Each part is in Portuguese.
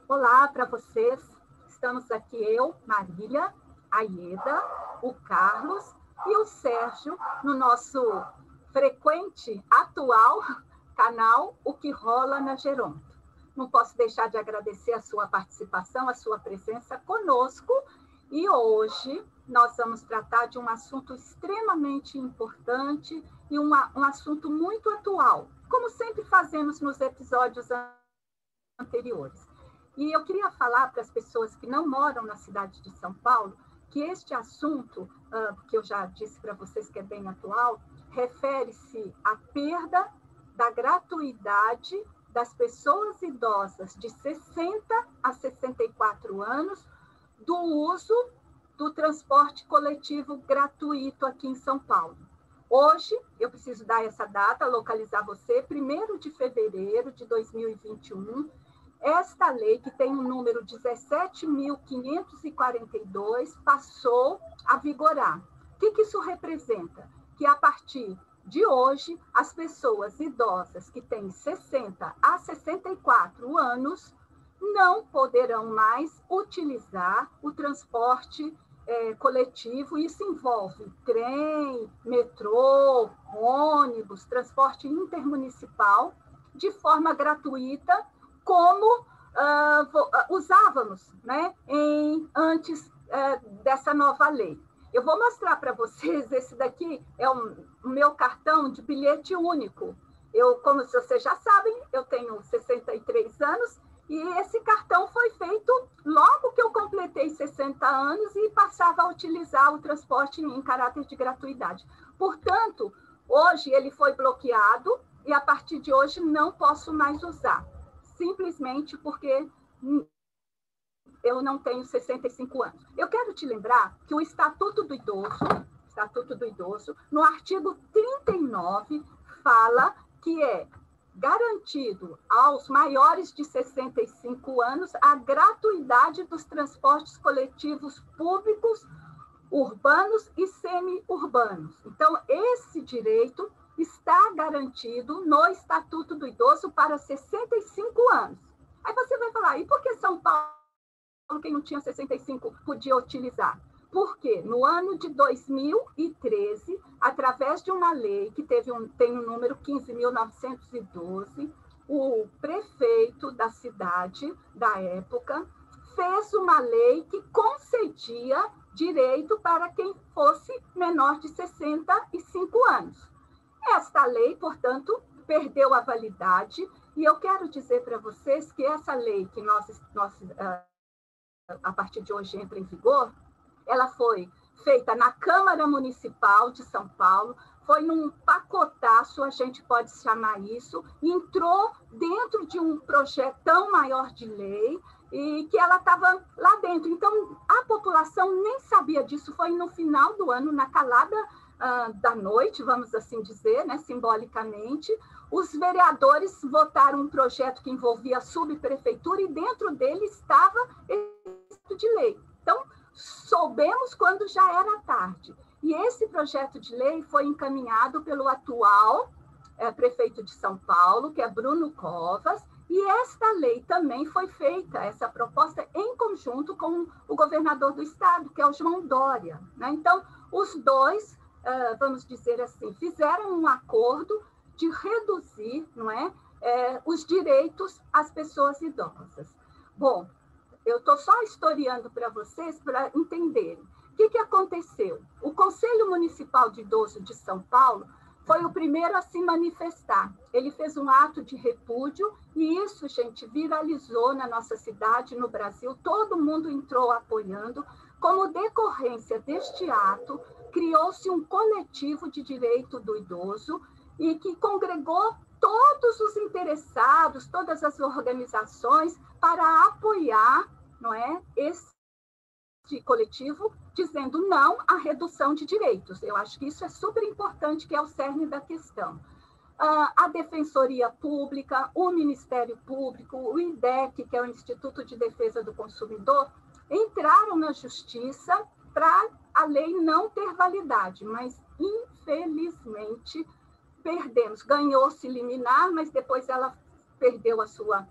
Olá para vocês. Estamos aqui eu, Marília, a Ieda, o Carlos e o Sérgio no nosso frequente, atual canal O que Rola na Geronto. Não posso deixar de agradecer a sua participação, a sua presença conosco. E hoje nós vamos tratar de um assunto extremamente importante e um assunto muito atual, como sempre fazemos nos episódios anteriores. E eu queria falar para as pessoas que não moram na cidade de São Paulo que este assunto, que eu já disse para vocês que é bem atual, refere-se à perda da gratuidade das pessoas idosas de 60 a 64 anos do uso do transporte coletivo gratuito aqui em São Paulo. Hoje, eu preciso dar essa data, localizar você, 1º de fevereiro de 2021, esta lei, que tem o número 17.542, passou a vigorar. O que isso representa? Que a partir de hoje, as pessoas idosas que têm 60 a 64 anos não poderão mais utilizar o transporte coletivo. Isso envolve trem, metrô, ônibus, transporte intermunicipal, de forma gratuita, como usávamos, né, antes dessa nova lei. Eu vou mostrar para vocês, esse daqui é o meu cartão de bilhete único. Como vocês já sabem, eu tenho 63 anos, e esse cartão foi feito logo que eu completei 60 anos e passava a utilizar o transporte em caráter de gratuidade. Portanto, hoje ele foi bloqueado e a partir de hoje não posso mais usar, simplesmente porque eu não tenho 65 anos. Eu quero te lembrar que o Estatuto do Idoso, no artigo 39, fala que é garantido aos maiores de 65 anos a gratuidade dos transportes coletivos públicos, urbanos e semi-urbanos. Então, esse direito está garantido no Estatuto do Idoso para 65 anos. Aí você vai falar, e por que São Paulo, quem não tinha 65, podia utilizar? Porque no ano de 2013, através de uma lei que tem o número 15.912, o prefeito da cidade, da época, fez uma lei que concedia direito para quem fosse menor de 65 anos. Esta lei, portanto, perdeu a validade, e eu quero dizer para vocês que essa lei que a partir de hoje entra em vigor, ela foi feita na Câmara Municipal de São Paulo, foi num pacotaço, a gente pode chamar isso, entrou dentro de um projetão maior de lei, e que ela estava lá dentro. Então, a população nem sabia disso, foi no final do ano, na calada da noite, vamos assim dizer, né, simbolicamente, os vereadores votaram um projeto que envolvia a subprefeitura e dentro dele estava esse de lei. Então, soubemos quando já era tarde. E esse projeto de lei foi encaminhado pelo atual prefeito de São Paulo, que é Bruno Covas, e esta lei também foi feita, essa proposta, em conjunto com o governador do estado, que é o João Dória, né? Então, os dois, vamos dizer assim, fizeram um acordo de reduzir, não é, os direitos às pessoas idosas. Bom, eu estou só historiando para vocês para entenderem. O que aconteceu? O Conselho Municipal de Idoso de São Paulo foi o primeiro a se manifestar. Ele fez um ato de repúdio e isso, gente, viralizou na nossa cidade, no Brasil. Todo mundo entrou apoiando. Como decorrência deste ato, criou-se um coletivo de direito do idoso e que congregou todos os interessados, todas as organizações, para apoiar, não é, esse coletivo, dizendo não à redução de direitos. Eu acho que isso é super importante, que é o cerne da questão. A Defensoria Pública, o Ministério Público, o IDEC, que é o Instituto de Defesa do Consumidor, entraram na justiça para a lei não ter validade, mas, infelizmente, perdemos. Ganhou-se liminar, mas depois ela perdeu a sua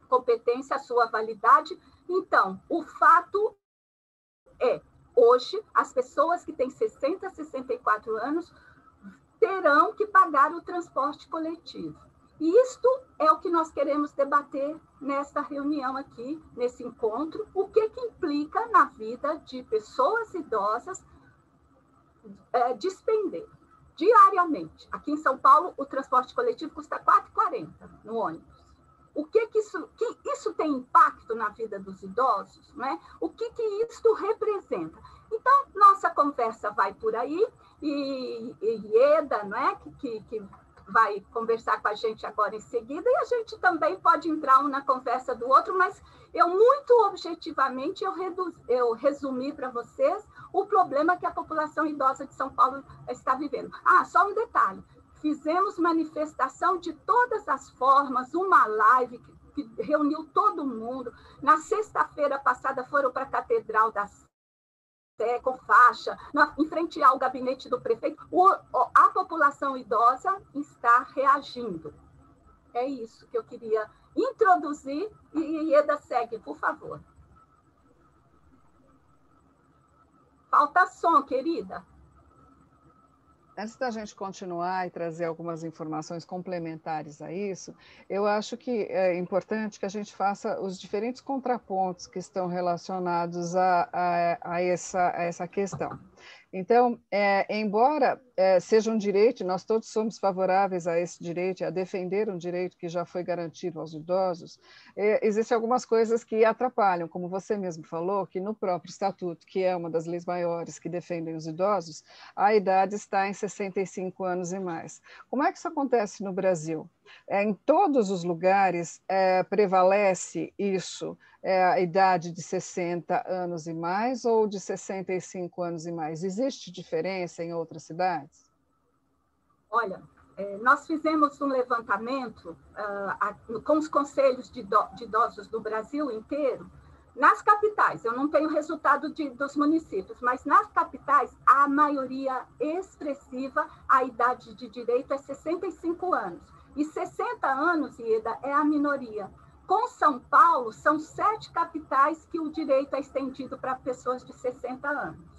competência, a sua validade. Então, o fato é, hoje, as pessoas que têm 60, 64 anos terão que pagar o transporte coletivo. E isto é o que nós queremos debater nesta reunião aqui, nesse encontro, o que implica na vida de pessoas idosas despender diariamente. Aqui em São Paulo, o transporte coletivo custa R$ 4,40 no ônibus. O que isso tem impacto na vida dos idosos? Né? O que isso representa? Então, nossa conversa vai por aí, e Ieda, né, que vai conversar com a gente agora em seguida, e a gente também pode entrar um na conversa do outro, mas eu, muito objetivamente, eu resumi para vocês o problema que a população idosa de São Paulo está vivendo. Só um detalhe. Fizemos manifestação de todas as formas, uma live que reuniu todo mundo. Na sexta-feira passada foram para a Catedral da Sé, com faixa, em frente ao gabinete do prefeito. A população idosa está reagindo. É isso que eu queria introduzir. E Ieda, segue, por favor. Falta som, querida. Antes da gente continuar e trazer algumas informações complementares a isso, eu acho que é importante que a gente faça os diferentes contrapontos que estão relacionados a essa questão. Então, embora seja um direito, nós todos somos favoráveis a esse direito, a defender um direito que já foi garantido aos idosos, existem algumas coisas que atrapalham, como você mesmo falou, que no próprio Estatuto, que é uma das leis maiores que defendem os idosos, a idade está em 65 anos e mais. Como é que isso acontece no Brasil? Em todos os lugares prevalece isso, a idade de 60 anos e mais ou de 65 anos e mais? Existe diferença em outras cidades? Olha, nós fizemos um levantamento com os conselhos de idosos do Brasil inteiro, nas capitais. Eu não tenho resultado dos municípios, mas nas capitais, a maioria expressiva, a idade de direito é 65 anos. E 60 anos, Ieda, é a minoria. Com São Paulo, são 7 capitais que o direito é estendido para pessoas de 60 anos.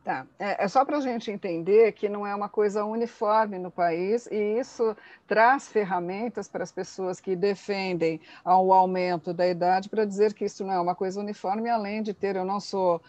Tá. É só para a gente entender que não é uma coisa uniforme no país, e isso traz ferramentas para as pessoas que defendem o aumento da idade para dizer que isso não é uma coisa uniforme, além de ter, eu não sou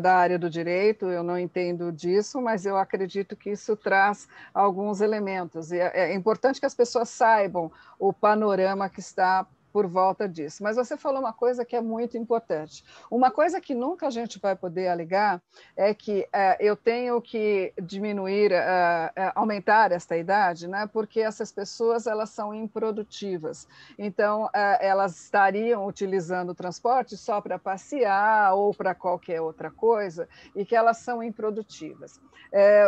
da área do direito, eu não entendo disso, mas eu acredito que isso traz alguns elementos, e é importante que as pessoas saibam o panorama que está por volta disso. Mas você falou uma coisa que é muito importante. Uma coisa que nunca a gente vai poder alegar é que eu tenho que diminuir, aumentar esta idade, né? Porque essas pessoas elas são improdutivas. Então, elas estariam utilizando o transporte só para passear ou para qualquer outra coisa, e que elas são improdutivas.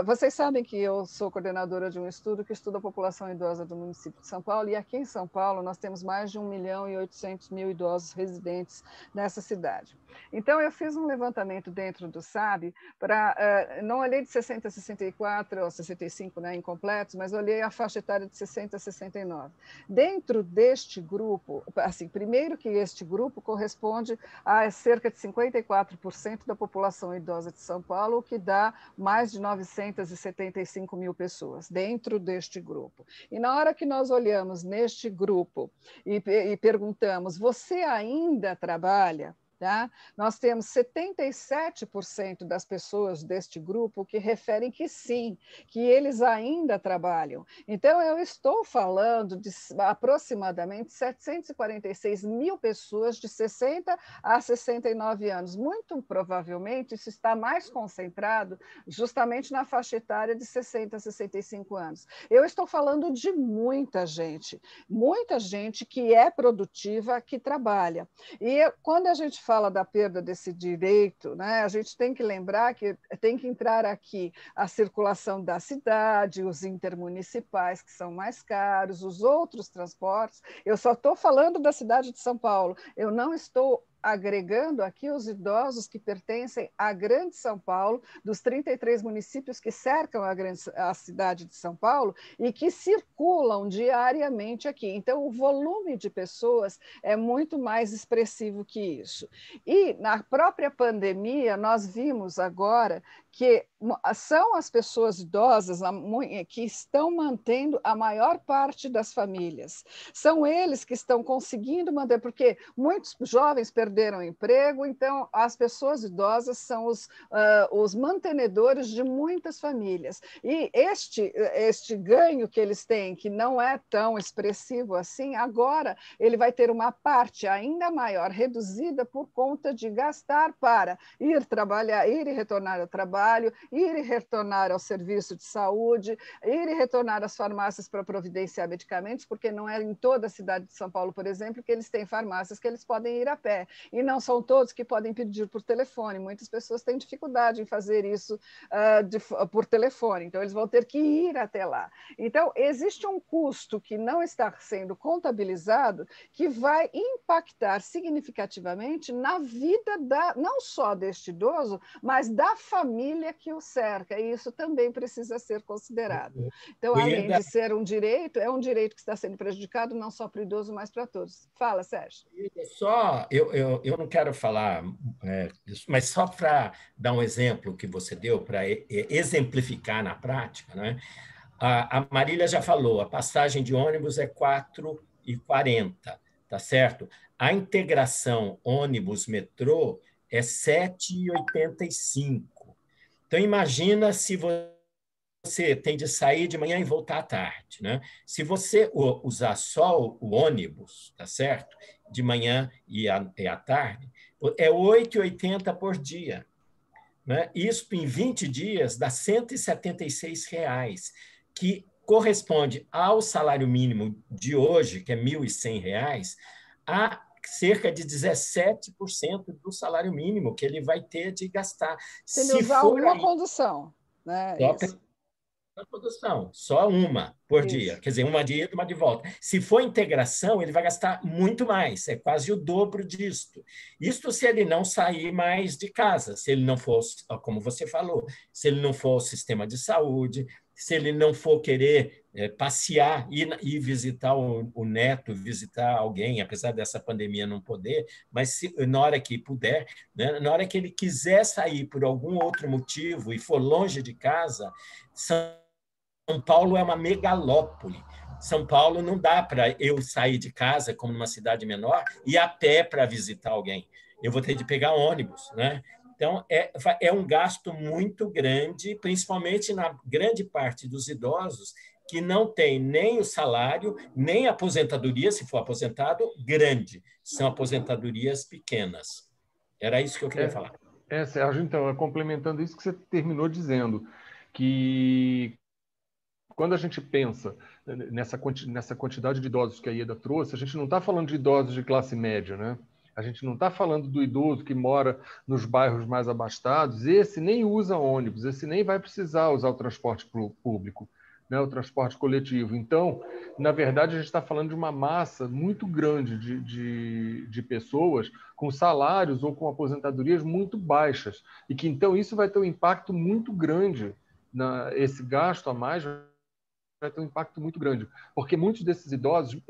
Vocês sabem que eu sou coordenadora de um estudo que estuda a população idosa do município de São Paulo, e aqui em São Paulo nós temos mais de 1.800.000 idosos residentes nessa cidade. Então, eu fiz um levantamento dentro do SAB, não olhei de 60 a 64 ou 65, né, incompletos, mas olhei a faixa etária de 60 a 69. Dentro deste grupo, assim, primeiro que este grupo corresponde a cerca de 54% da população idosa de São Paulo, o que dá mais de 975 mil pessoas dentro deste grupo. E na hora que nós olhamos neste grupo e perguntamos, você ainda trabalha? Tá? Nós temos 77% das pessoas deste grupo que referem que sim, que eles ainda trabalham. Então, eu estou falando de aproximadamente 746 mil pessoas de 60 a 69 anos. Muito provavelmente, isso está mais concentrado justamente na faixa etária de 60 a 65 anos. Eu estou falando de muita gente que é produtiva, que trabalha. E quando a gente fala da perda desse direito, né, a gente tem que lembrar que tem que entrar aqui a circulação da cidade, os intermunicipais, que são mais caros, os outros transportes. Eu só estou falando da cidade de São Paulo, eu não estou agregando aqui os idosos que pertencem à Grande São Paulo, dos 33 municípios que cercam a cidade de São Paulo e que circulam diariamente aqui. Então, o volume de pessoas é muito mais expressivo que isso. E, na própria pandemia, nós vimos agora que são as pessoas idosas que estão mantendo a maior parte das famílias. São eles que estão conseguindo manter, porque muitos jovens perderam emprego, então as pessoas idosas são os mantenedores de muitas famílias. E este ganho que eles têm, que não é tão expressivo assim, agora ele vai ter uma parte ainda maior, reduzida por conta de gastar para ir trabalhar, ir e retornar ao trabalho, ir e retornar ao serviço de saúde, ir e retornar às farmácias para providenciar medicamentos, porque não é em toda a cidade de São Paulo, por exemplo, que eles têm farmácias que eles podem ir a pé, e não são todos que podem pedir por telefone, muitas pessoas têm dificuldade em fazer isso por telefone, então eles vão ter que ir até lá. Então, existe um custo que não está sendo contabilizado que vai impactar significativamente na vida não só deste idoso, mas da família que o cerca, e isso também precisa ser considerado. Então, além de ser um direito, é um direito que está sendo prejudicado não só para o idoso, mas para todos. Fala, Sérgio. Eu não quero falar isso, mas só para dar um exemplo que você deu, para exemplificar na prática, né? A Marília já falou, a passagem de ônibus é R$ 4,40, tá certo? A integração ônibus-metrô é R$ 7,85. Então, imagina se você tem de sair de manhã e voltar à tarde, né? Se você usar só o ônibus, tá certo? De manhã e à tarde, é R$ 8,80 por dia, né? Isso em 20 dias dá R$ 176, que corresponde ao salário mínimo de hoje, que é R$ 1.100, a cerca de 17% do salário mínimo que ele vai ter de gastar. Se ele usar uma condução, né? Só a produção, só uma por dia, quer dizer, uma de ida, uma de volta. Se for integração, ele vai gastar muito mais, é quase o dobro disto. Isto se ele não sair mais de casa, se ele não for, como você falou, se ele não for o sistema de saúde, se ele não for querer passear, ir visitar o neto, visitar alguém, apesar dessa pandemia não poder, mas na hora que puder, né, na hora que ele quiser sair por algum outro motivo e for longe de casa, São Paulo é uma megalópole. São Paulo não dá para eu sair de casa, como numa cidade menor, e ir a pé para visitar alguém. Eu vou ter de pegar ônibus, né? Então, é um gasto muito grande, principalmente na grande parte dos idosos, que não tem nem o salário, nem a aposentadoria, se for aposentado, grande. São aposentadorias pequenas. Era isso que eu queria falar. Sérgio, então, complementando isso que você terminou dizendo, que quando a gente pensa nessa quantidade de idosos que a Ieda trouxe, a gente não está falando de idosos de classe média, né? A gente não está falando do idoso que mora nos bairros mais abastados, esse nem usa ônibus, esse nem vai precisar usar o transporte público, né? O transporte coletivo. Então, na verdade, a gente está falando de uma massa muito grande de pessoas com salários ou com aposentadorias muito baixas, e que então isso vai ter um impacto muito grande, esse gasto a mais vai ter um impacto muito grande, porque muitos desses idosos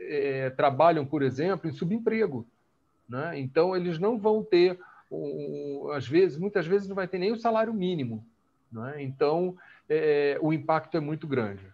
trabalham, por exemplo, em subemprego, né? Então eles não vão ter, muitas vezes não vai ter nem o salário mínimo, né? Então o impacto é muito grande.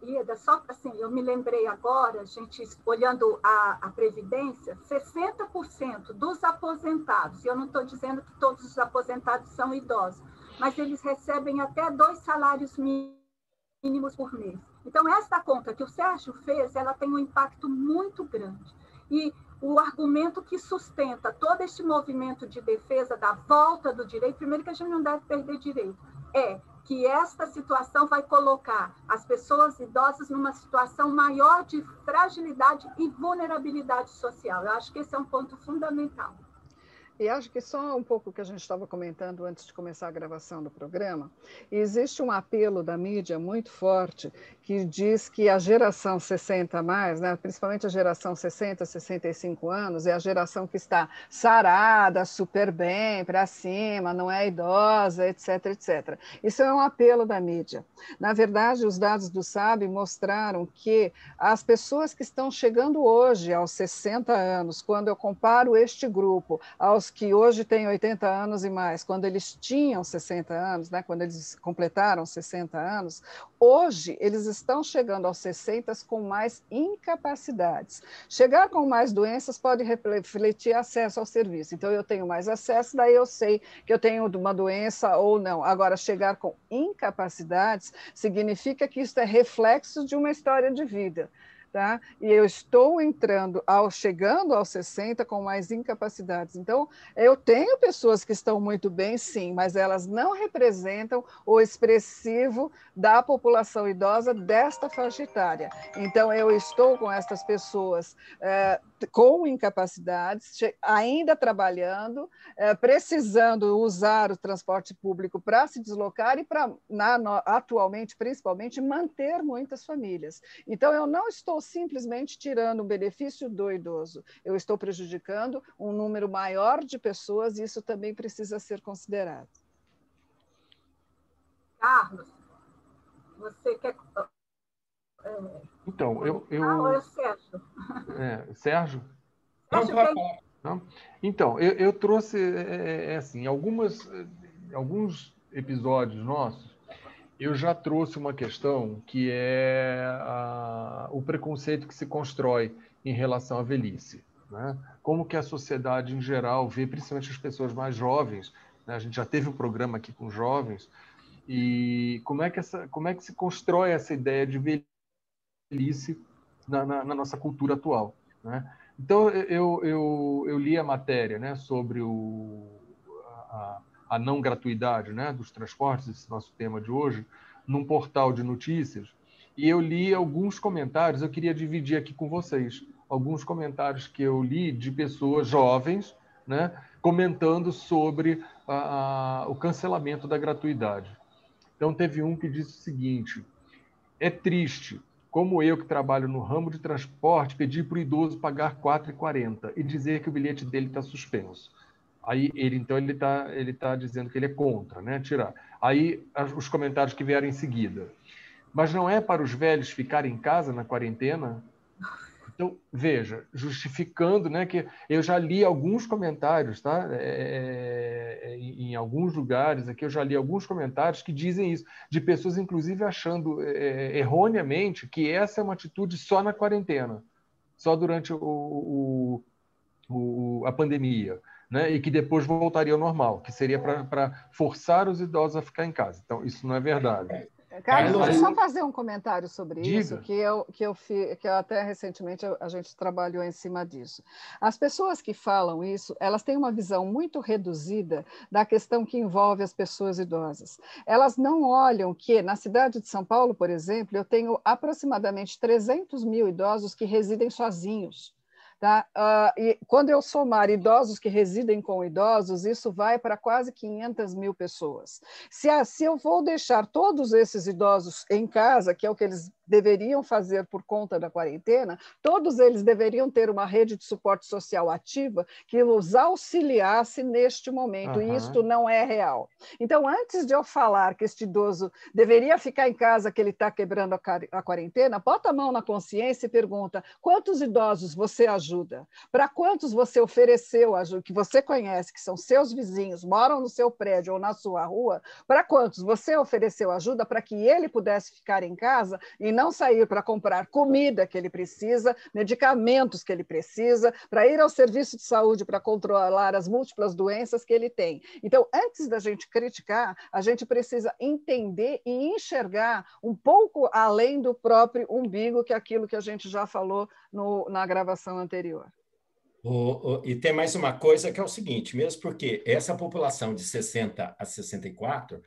Ieda, só assim, eu me lembrei agora, a gente olhando a Previdência, 60% dos aposentados, e eu não estou dizendo que todos os aposentados são idosos, mas eles recebem até 2 salários mínimos por mês. Então, essa conta que o Sérgio fez, ela tem um impacto muito grande. E o argumento que sustenta todo este movimento de defesa da volta do direito, primeiro que a gente não deve perder direito, é que esta situação vai colocar as pessoas idosas numa situação maior de fragilidade e vulnerabilidade social. Eu acho que esse é um ponto fundamental. E acho que só um pouco que a gente estava comentando antes de começar a gravação do programa, existe um apelo da mídia muito forte, que diz que a geração 60 mais, né, principalmente a geração 60, 65 anos, é a geração que está sarada, super bem, para cima, não é idosa, etc, etc. Isso é um apelo da mídia. Na verdade, os dados do SAB mostraram que as pessoas que estão chegando hoje aos 60 anos, quando eu comparo este grupo aos que hoje têm 80 anos e mais, quando eles tinham 60 anos, né, quando eles completaram 60 anos, hoje eles estão chegando aos 60 com mais incapacidades. Chegar com mais doenças pode refletir acesso ao serviço. Então, eu tenho mais acesso, daí eu sei que eu tenho uma doença ou não. Agora, chegar com incapacidades significa que isso é reflexo de uma história de vida. Tá? E eu estou chegando aos 60 com mais incapacidades. Então, eu tenho pessoas que estão muito bem, sim, mas elas não representam o expressivo da população idosa desta faixa etária. Então, eu estou com essas pessoas com incapacidades, ainda trabalhando, precisando usar o transporte público para se deslocar e para, atualmente, principalmente, manter muitas famílias. Então, eu não estou simplesmente tirando o benefício do idoso, eu estou prejudicando um número maior de pessoas e isso também precisa ser considerado. Carlos, você quer... Então, eu... ou é o Sérgio? Sérgio? Sérgio tem... Não? Então, eu trouxe, assim, alguns episódios nossos, eu já trouxe uma questão que é o preconceito que se constrói em relação à velhice. Né? Como que a sociedade, em geral, vê, principalmente as pessoas mais jovens, né? A gente já teve um programa aqui com jovens, e como é que se constrói essa ideia de velhice na nossa cultura atual. Né? Então, eu li a matéria, né, sobre a não gratuidade, né, dos transportes, esse nosso tema de hoje, num portal de notícias, e eu li alguns comentários, eu queria dividir aqui com vocês, alguns comentários que eu li de pessoas jovens, né, comentando sobre o cancelamento da gratuidade. Então, teve um que disse o seguinte: é triste, como eu que trabalho no ramo de transporte, pedir para o idoso pagar R$ 4,40 e dizer que o bilhete dele está suspenso. Aí ele está dizendo que ele é contra, né, tirar. Aí os comentários que vieram em seguida. Mas não é para os velhos ficarem em casa na quarentena? Então, veja, justificando, né, que eu já li alguns comentários, tá? Em alguns lugares aqui eu já li alguns comentários que dizem isso, de pessoas, inclusive, achando erroneamente que essa é uma atitude só na quarentena, só durante a pandemia, né? E que depois voltaria ao normal, que seria para forçar os idosos a ficar em casa. Então, isso não é verdade. Carlos, deixa eu só fazer um comentário sobre isso, Diga. que eu até recentemente a gente trabalhou em cima disso. As pessoas que falam isso, elas têm uma visão muito reduzida da questão que envolve as pessoas idosas. Elas não olham que, na cidade de São Paulo, por exemplo, eu tenho aproximadamente 300 mil idosos que residem sozinhos. Tá? E quando eu somar idosos que residem com idosos, isso vai para quase 500 mil pessoas. Se eu vou deixar todos esses idosos em casa, que é o que eles deveriam fazer por conta da quarentena, todos eles deveriam ter uma rede de suporte social ativa que os auxiliasse neste momento, e isto não é real. Então, antes de eu falar que este idoso deveria ficar em casa, que ele está quebrando a quarentena, bota a mão na consciência e pergunta: quantos idosos você ajuda? Para quantos você ofereceu ajuda, que você conhece, que são seus vizinhos, moram no seu prédio ou na sua rua? Para quantos você ofereceu ajuda para que ele pudesse ficar em casa e não sair para comprar comida que ele precisa, medicamentos que ele precisa, para ir ao serviço de saúde para controlar as múltiplas doenças que ele tem? Então, antes da gente criticar, a gente precisa entender e enxergar um pouco além do próprio umbigo, que é aquilo que a gente já falou na gravação anterior. E tem mais uma coisa que é o seguinte, mesmo porque essa população de 60 a 64,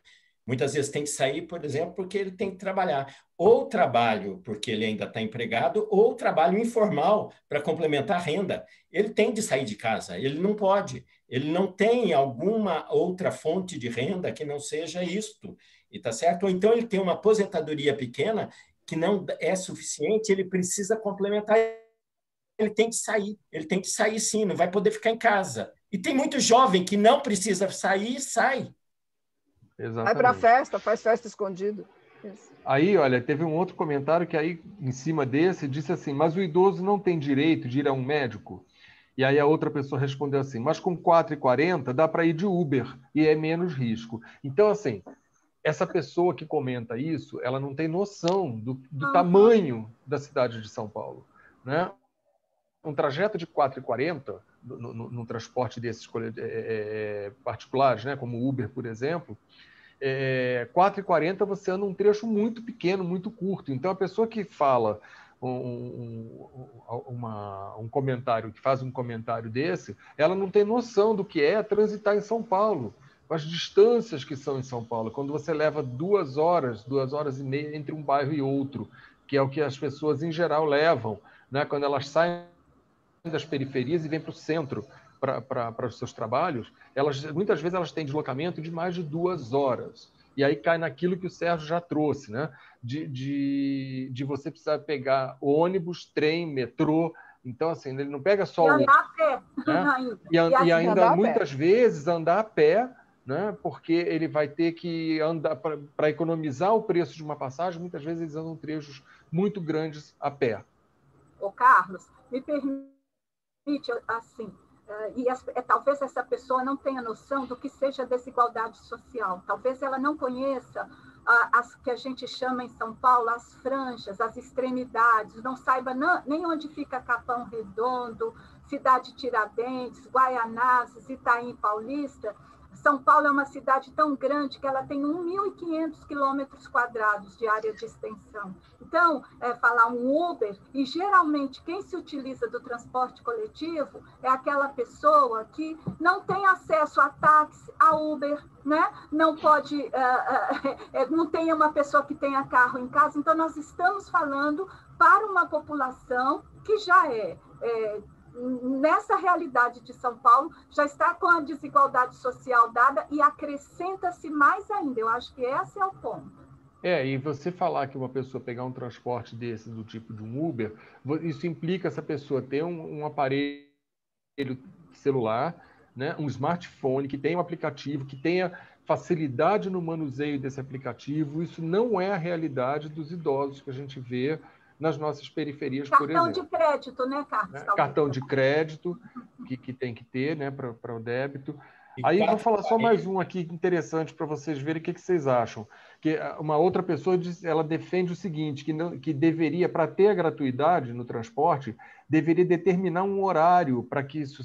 muitas vezes tem que sair, por exemplo, porque ele tem que trabalhar. Ou trabalho porque ele ainda está empregado, ou trabalho informal para complementar a renda. Ele tem de sair de casa, ele não pode. Ele não tem alguma outra fonte de renda que não seja isto. E tá certo? Ou então ele tem uma aposentadoria pequena que não é suficiente, ele precisa complementar, ele tem que sair sim, não vai poder ficar em casa. E tem muito jovem que não precisa sair e sai. Exatamente. Vai para a festa, faz festa escondido. Isso. Aí, olha, teve um outro comentário que aí, em cima desse, disse assim, mas o idoso não tem direito de ir a um médico? E aí a outra pessoa respondeu assim, mas com 4,40 dá para ir de Uber e é menos risco. Então, assim, essa pessoa que comenta isso, ela não tem noção do tamanho da cidade de São Paulo, né? Um trajeto de 4,40 no transporte desses particulares, né, como Uber, por exemplo, 4,40 você anda um trecho muito pequeno, muito curto. Então, a pessoa que fala um comentário, que faz um comentário desse, ela não tem noção do que é transitar em São Paulo, com as distâncias que são em São Paulo. Quando você leva 2 horas e meia entre um bairro e outro, que é o que as pessoas em geral levam, né? Quando elas saem das periferias e vêm para o centro para os seus trabalhos, muitas vezes elas têm deslocamento de mais de 2 horas. E aí cai naquilo que o Sérgio já trouxe, né? De você precisar pegar ônibus, trem, metrô. Então, assim, ele não pega só o andar a pé, né? E ainda muitas vezes andar a pé, né? Porque ele vai ter que andar para economizar o preço de uma passagem. Muitas vezes eles andam trechos muito grandes a pé. Ô, Carlos, me permite, assim, talvez essa pessoa não tenha noção do que seja desigualdade social. Talvez ela não conheça as que a gente chama em São Paulo as franjas, as extremidades, não saiba nem onde fica Capão Redondo, Cidade Tiradentes, Guaianazes, Itaim Paulista. São Paulo é uma cidade tão grande que ela tem 1.500 quilômetros quadrados de área de extensão. Então, falar um Uber, e geralmente quem se utiliza do transporte coletivo é aquela pessoa que não tem acesso a táxi, a Uber, né? Não pode, não tem uma pessoa que tenha carro em casa. Então, nós estamos falando para uma população que já nessa realidade de São Paulo, já está com a desigualdade social dada e acrescenta-se mais ainda. Eu acho que esse é o ponto. E você falar que uma pessoa pegar um transporte desse do tipo de um Uber, isso implica essa pessoa ter um aparelho celular, né, um smartphone que tenha um aplicativo, que tenha facilidade no manuseio desse aplicativo. Isso não é a realidade dos idosos que a gente vê nas nossas periferias, por exemplo. Cartão de crédito, né, Carlos? Cartão de crédito, que tem que ter, né, para o débito. Aí vou falar só mais um aqui interessante para vocês verem o que vocês acham. Que uma outra pessoa ela defende o seguinte, que deveria, para ter a gratuidade no transporte, deveria determinar um horário para que isso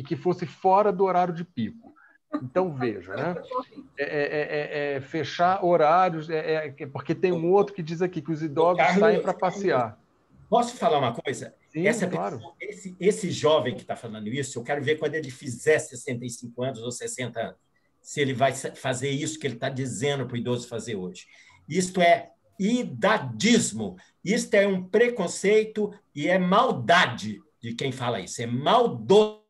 que fosse fora do horário de pico. Então, veja, né? Fechar horários, porque tem um outro que diz aqui que os idosos saem para passear. Posso falar uma coisa? Sim, claro. Esse jovem que está falando isso, eu quero ver quando ele fizer 65 anos ou 60 anos, se ele vai fazer isso que ele está dizendo para o idoso fazer hoje. Isto é idadismo, isto é um preconceito e é maldade de quem fala isso, é maldoso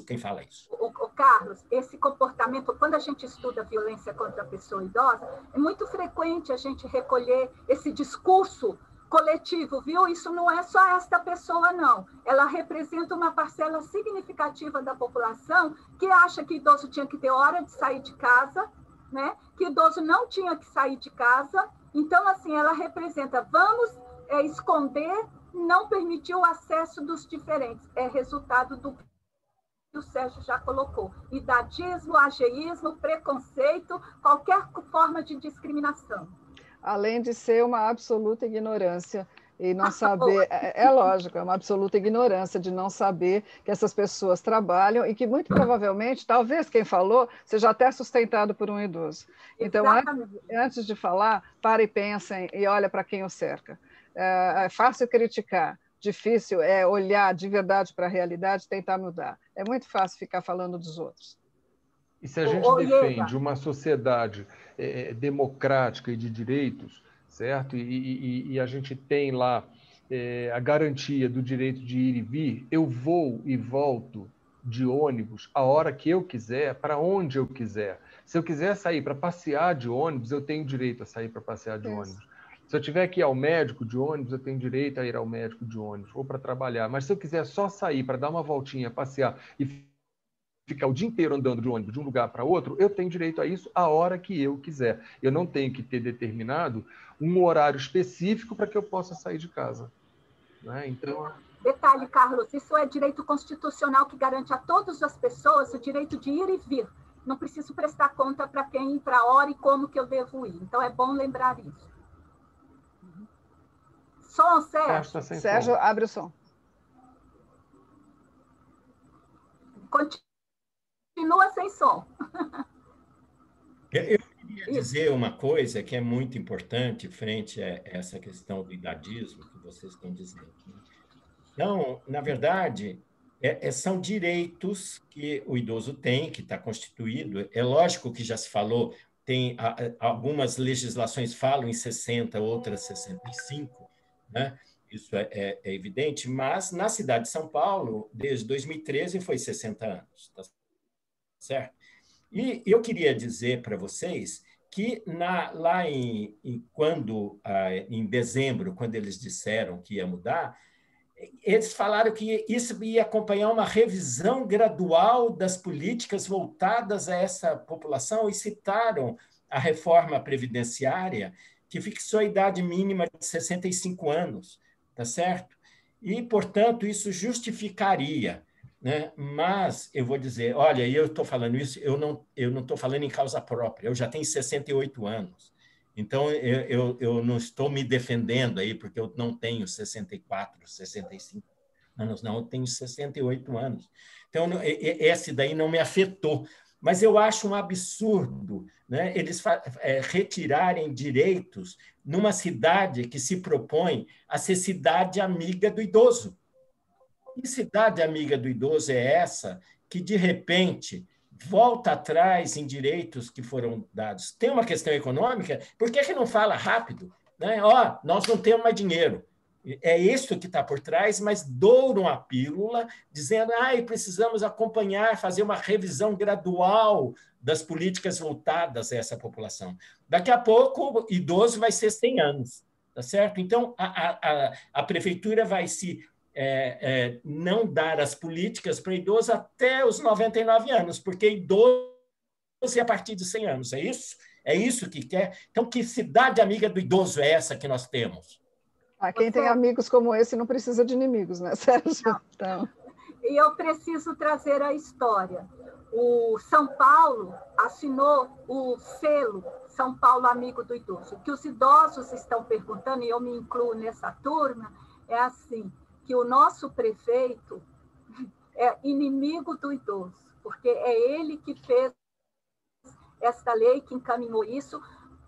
quem fala isso. Carlos, esse comportamento, quando a gente estuda violência contra a pessoa idosa, é muito frequente a gente recolher esse discurso coletivo, viu? Isso não é só esta pessoa, não. Ela representa uma parcela significativa da população que acha que idoso tinha que ter hora de sair de casa, né? Que idoso não tinha que sair de casa. Então, assim, ela representa, vamos esconder, não permitir o acesso dos diferentes. É resultado do que o Sérgio já colocou. Idadismo, ageísmo, preconceito, qualquer forma de discriminação. Além de ser uma absoluta ignorância e não saber, é lógico, é uma absoluta ignorância de não saber que essas pessoas trabalham e que muito provavelmente, talvez quem falou, seja até sustentado por um idoso. Então, antes de falar, para e pensem e olha para quem o cerca. É fácil criticar, difícil é olhar de verdade para a realidade e tentar mudar. É muito fácil ficar falando dos outros. E se a gente defende uma sociedade democrática e de direitos, certo? E a gente tem lá a garantia do direito de ir e vir, eu vou e volto de ônibus a hora que eu quiser, para onde eu quiser. Se eu quiser sair para passear de ônibus, eu tenho direito a sair para passear de ônibus. Se Se eu tiver que ir ao médico de ônibus, eu tenho direito a ir ao médico de ônibus, ou para trabalhar. Mas se eu quiser só sair para dar uma voltinha, passear e ficar o dia inteiro andando de ônibus de um lugar para outro, eu tenho direito a isso a hora que eu quiser. Eu não tenho que ter determinado um horário específico para que eu possa sair de casa. Né? Então... Detalhe, Carlos, isso é direito constitucional que garante a todas as pessoas o direito de ir e vir. Não preciso prestar conta para quem, para a hora e como que eu devo ir. Então, é bom lembrar isso. Som, Sérgio. Sérgio, som. Abre o som. Continua sem som. Eu queria dizer uma coisa que é muito importante frente a essa questão do idadismo que vocês estão dizendo. Então, na verdade, são direitos que o idoso tem, que está constituído. É lógico que já se falou, tem algumas legislações falam em 60, outras 65, né? Isso é evidente, mas na cidade de São Paulo, desde 2013, foi 60 anos, tá certo? E eu queria dizer para vocês que lá em dezembro, quando eles disseram que ia mudar, eles falaram que isso ia acompanhar uma revisão gradual das políticas voltadas a essa população e citaram a reforma previdenciária, que fixou a idade mínima de 65 anos, tá certo? E, portanto, isso justificaria, né? Mas eu vou dizer, olha, eu estou falando isso, eu não estou falando em causa própria, eu já tenho 68 anos. Então, eu não estou me defendendo aí, porque eu não tenho 64, 65 anos, não, eu tenho 68 anos. Então, esse daí não me afetou. Mas eu acho um absurdo, né, eles retirarem direitos numa cidade que se propõe a ser cidade amiga do idoso. Que cidade amiga do idoso é essa que, de repente, volta atrás em direitos que foram dados? Tem uma questão econômica, por que não fala rápido? Né? Nós não temos mais dinheiro. É isso que está por trás, mas douram a pílula, dizendo precisamos acompanhar, fazer uma revisão gradual das políticas voltadas a essa população. Daqui a pouco, o idoso vai ser 100 anos, tá certo? Então, a prefeitura vai se... não dar as políticas para idoso até os 99 anos, porque idoso é a partir de 100 anos, é isso? É isso que quer? Então, que cidade amiga do idoso é essa que nós temos? Quem tem amigos como esse não precisa de inimigos, né, Sérgio? Então... E eu preciso trazer a história. O São Paulo assinou o selo São Paulo Amigo do Idoso. O que os idosos estão perguntando, e eu me incluo nessa turma, é assim, que o nosso prefeito é inimigo do idoso, porque é ele que fez esta lei, que encaminhou isso,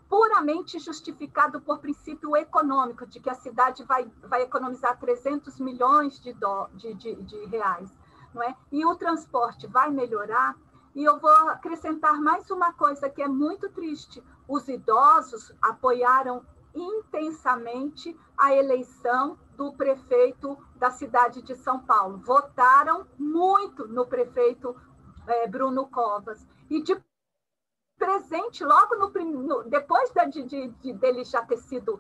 puramente justificado por princípio econômico, de que a cidade vai economizar 300 milhões de reais. Não é? E o transporte vai melhorar. E eu vou acrescentar mais uma coisa que é muito triste. Os idosos apoiaram intensamente a eleição do prefeito da cidade de São Paulo. Votaram muito no prefeito Bruno Covas. E de presente, logo depois dele já ter sido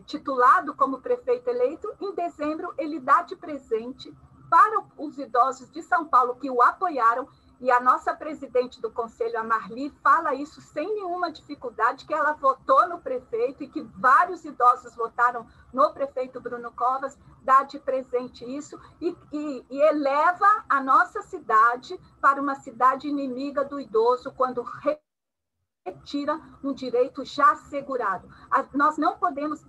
titulado como prefeito eleito, em dezembro, ele dá de presente para os idosos de São Paulo que o apoiaram, e a nossa presidente do Conselho, a Marli, fala isso sem nenhuma dificuldade, que ela votou no prefeito e que vários idosos votaram no prefeito Bruno Covas, dá de presente isso e eleva a nossa cidade para uma cidade inimiga do idoso, quando retira um direito já assegurado. Nós não podemos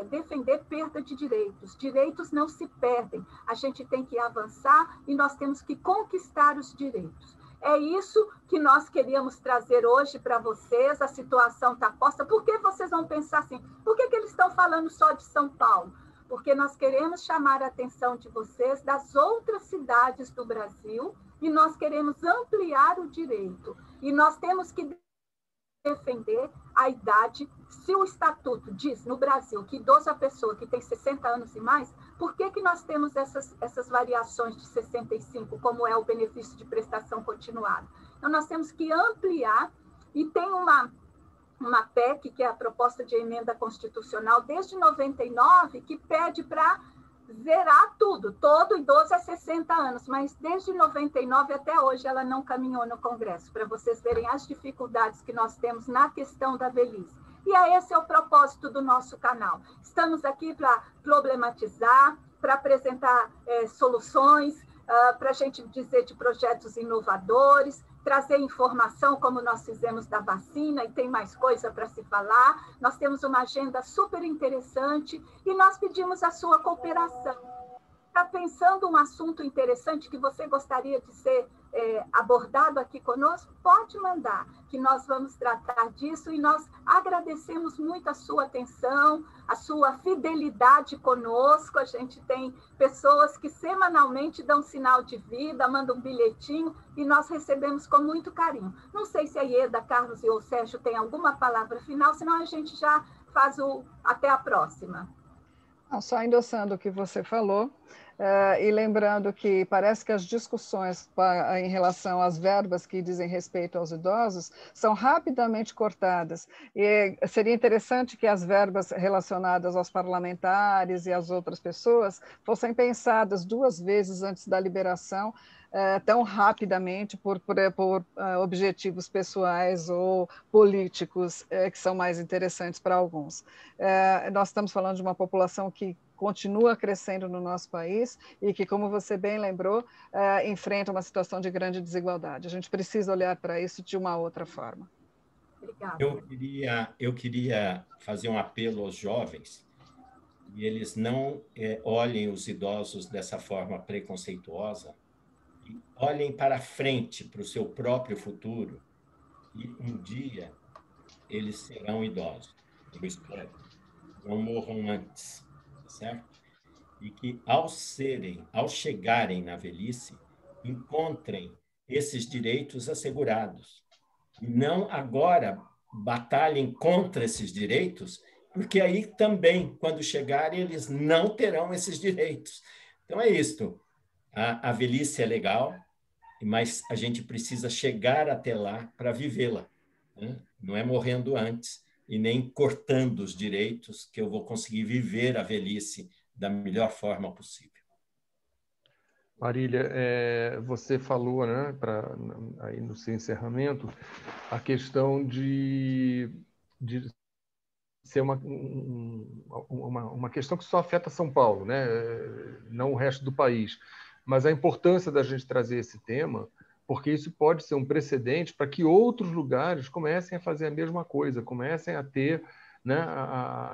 defender perda de direitos. Direitos não se perdem. A gente tem que avançar e nós temos que conquistar os direitos. É isso que nós queríamos trazer hoje para vocês. A situação está posta. Por que vocês vão pensar assim? Por que eles estão falando só de São Paulo? Porque nós queremos chamar a atenção de vocês das outras cidades do Brasil e nós queremos ampliar o direito. E nós temos que defender a idade. Se o estatuto diz no Brasil que idoso é a pessoa que tem 60 anos e mais, por que nós temos essas variações de 65, como é o benefício de prestação continuada? Então, nós temos que ampliar, e tem uma PEC, que é a proposta de emenda constitucional, desde 99, que pede para zerar tudo, todo idoso é 60 anos, mas desde 99 até hoje ela não caminhou no Congresso, para vocês verem as dificuldades que nós temos na questão da velhice. E esse é o propósito do nosso canal. Estamos aqui para problematizar, para apresentar soluções, para a gente dizer de projetos inovadores, trazer informação, como nós fizemos da vacina, e tem mais coisa para se falar. Nós temos uma agenda super interessante e nós pedimos a sua cooperação. Está pensando um assunto interessante que você gostaria de ser abordado aqui conosco? Pode mandar, que nós vamos tratar disso, e nós agradecemos muito a sua atenção, a sua fidelidade conosco. A gente tem pessoas que semanalmente dão sinal de vida, mandam um bilhetinho, e nós recebemos com muito carinho. Não sei se a Ieda, Carlos e o Sérgio têm alguma palavra final, senão a gente já faz até a próxima. Só endossando o que você falou, e lembrando que parece que as discussões em relação às verbas que dizem respeito aos idosos são rapidamente cortadas. E seria interessante que as verbas relacionadas aos parlamentares e às outras pessoas fossem pensadas 2 vezes antes da liberação, tão rapidamente por objetivos pessoais ou políticos que são mais interessantes para alguns. Nós estamos falando de uma população que continua crescendo no nosso país e que, como você bem lembrou, enfrenta uma situação de grande desigualdade. A gente precisa olhar para isso de uma outra forma. Obrigada. Eu queria fazer um apelo aos jovens, e eles não olhem os idosos dessa forma preconceituosa, e olhem para frente, para o seu próprio futuro, e um dia eles serão idosos. Eu espero. Não morram antes, tá certo? E que, ao chegarem na velhice, encontrem esses direitos assegurados. E não agora batalhem contra esses direitos, porque aí também, quando chegarem, eles não terão esses direitos. Então, é isto. A velhice é legal, mas a gente precisa chegar até lá para vivê-la, né? Não é morrendo antes e nem cortando os direitos que eu vou conseguir viver a velhice da melhor forma possível. Marília, você falou, né, aí no seu encerramento, a questão de ser uma questão que só afeta São Paulo, né, não o resto do país. Mas a importância da gente trazer esse tema, porque isso pode ser um precedente para que outros lugares comecem a fazer a mesma coisa, comecem a ter, né,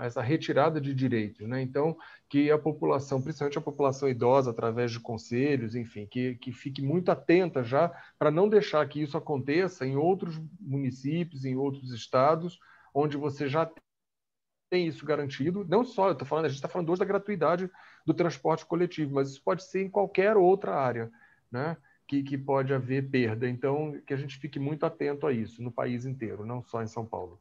essa retirada de direitos, né? Então, que a população, principalmente a população idosa, através de conselhos, enfim, que fique muito atenta já para não deixar que isso aconteça em outros municípios, em outros estados, onde você já tem isso garantido. Não só, a gente está falando hoje da gratuidade do transporte coletivo, mas isso pode ser em qualquer outra área, né, que pode haver perda. Então, que a gente fique muito atento a isso, no país inteiro, não só em São Paulo.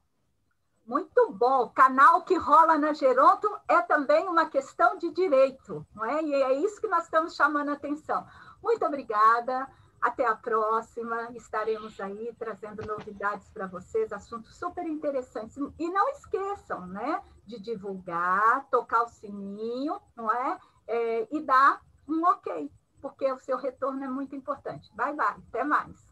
Muito bom. O canal que rola na Geronto é também uma questão de direito, não é? E é isso que nós estamos chamando a atenção. Muito obrigada. Até a próxima. Estaremos aí trazendo novidades para vocês, assuntos super interessantes. E não esqueçam, né, de divulgar, tocar o sininho, não é? E dar um ok, porque o seu retorno é muito importante. Bye, bye. Até mais.